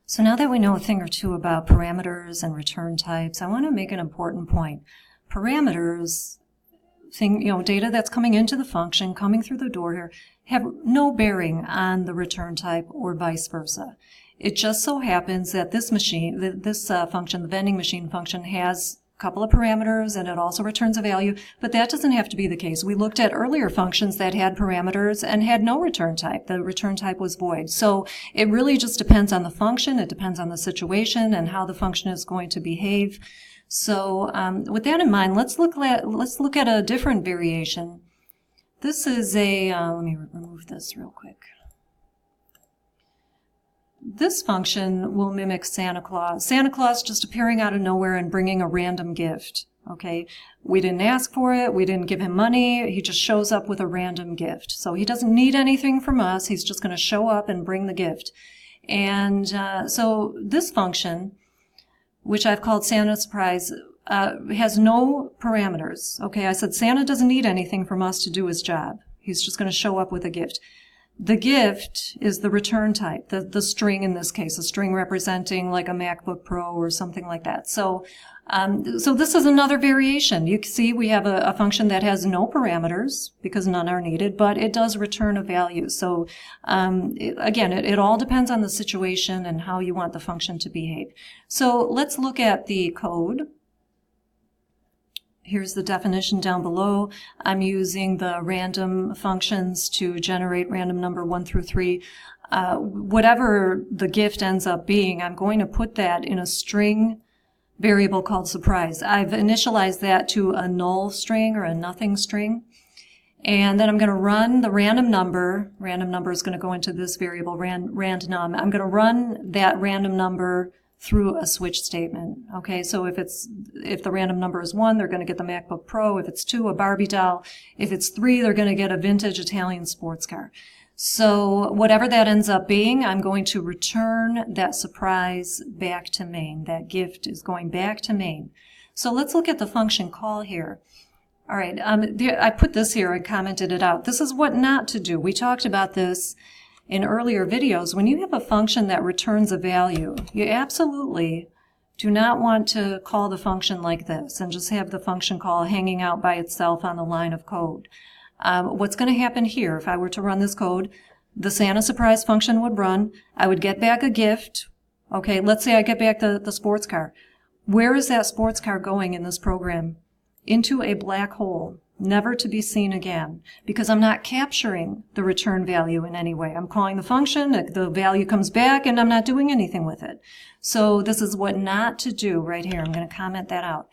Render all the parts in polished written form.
So now that we know a thing or two about parameters and return types, I want to make an important point. Parameters, data that's coming into the function, coming through the door here, have no bearing on the return type or vice versa. It just so happens that this function, the vending machine function, has a couple of parameters and it also returns a value, but that doesn't have to be the case. We looked at earlier functions that had parameters and had no return type. The return type was void. So it really just depends on the function, it depends on the situation and how the function is going to behave. So with that in mind, let's look at a different variation. This is let me remove this real quick. This function will mimic Santa Claus. Santa Claus just appearing out of nowhere and bringing a random gift. Okay, we didn't ask for it, we didn't give him money, he just shows up with a random gift. So he doesn't need anything from us, he's just going to show up and bring the gift. And so this function, which I've called Santa Surprise, has no parameters. Okay, I said Santa doesn't need anything from us to do his job. He's just going to show up with a gift. The gift is the return type, the string in this case, a string representing like a MacBook Pro or something like that. So this is another variation. You can see we have a function that has no parameters because none are needed, but it does return a value. So again, it all depends on the situation and how you want the function to behave. So let's look at the code. Here's the definition down below. I'm using the random functions to generate random number 1 through 3. Whatever the gift ends up being, I'm going to put that in a string variable called surprise. I've initialized that to a null string or a nothing string. And then I'm going to run the random number. Random number is going to go into this variable, randnum. I'm going to run that random number through a switch statement. Okay, so if the random number is 1, they're going to get the MacBook Pro. If it's 2, a Barbie doll. If it's 3, they're going to get a vintage Italian sports car. So whatever that ends up being, I'm going to return that surprise back to main. That gift is going back to main. So let's look at the function call here. All right, I put this here and commented it out. This is what not to do. We talked about this in earlier videos. When you have a function that returns a value, you absolutely do not want to call the function like this and just have the function call hanging out by itself on the line of code. What's going to happen here, if I were to run this code, the Santa Surprise function would run, I would get back a gift. Okay, let's say I get back the sports car. Where is that sports car going in this program? Into a black hole, never to be seen again, because I'm not capturing the return value in any way. I'm calling the function, the value comes back, and I'm not doing anything with it. So this is what not to do right here. I'm going to comment that out.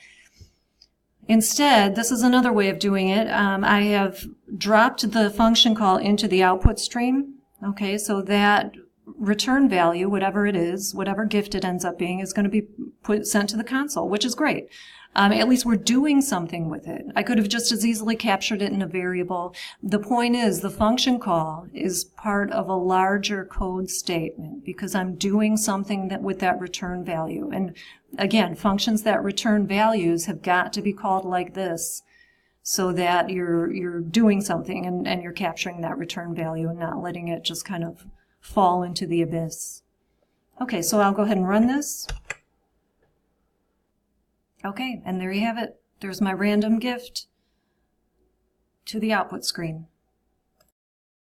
Instead, this is another way of doing it. I have dropped the function call into the output stream. Okay, so that return value, whatever it is, whatever gift it ends up being, is going to be sent to the console, which is great. At least we're doing something with it. I could have just as easily captured it in a variable. The point is, the function call is part of a larger code statement because I'm doing something with that return value. And again, functions that return values have got to be called like this so that you're doing something and you're capturing that return value and not letting it just kind of fall into the abyss. Okay, so I'll go ahead and run this. Okay, and there you have it. There's my random gift to the output screen.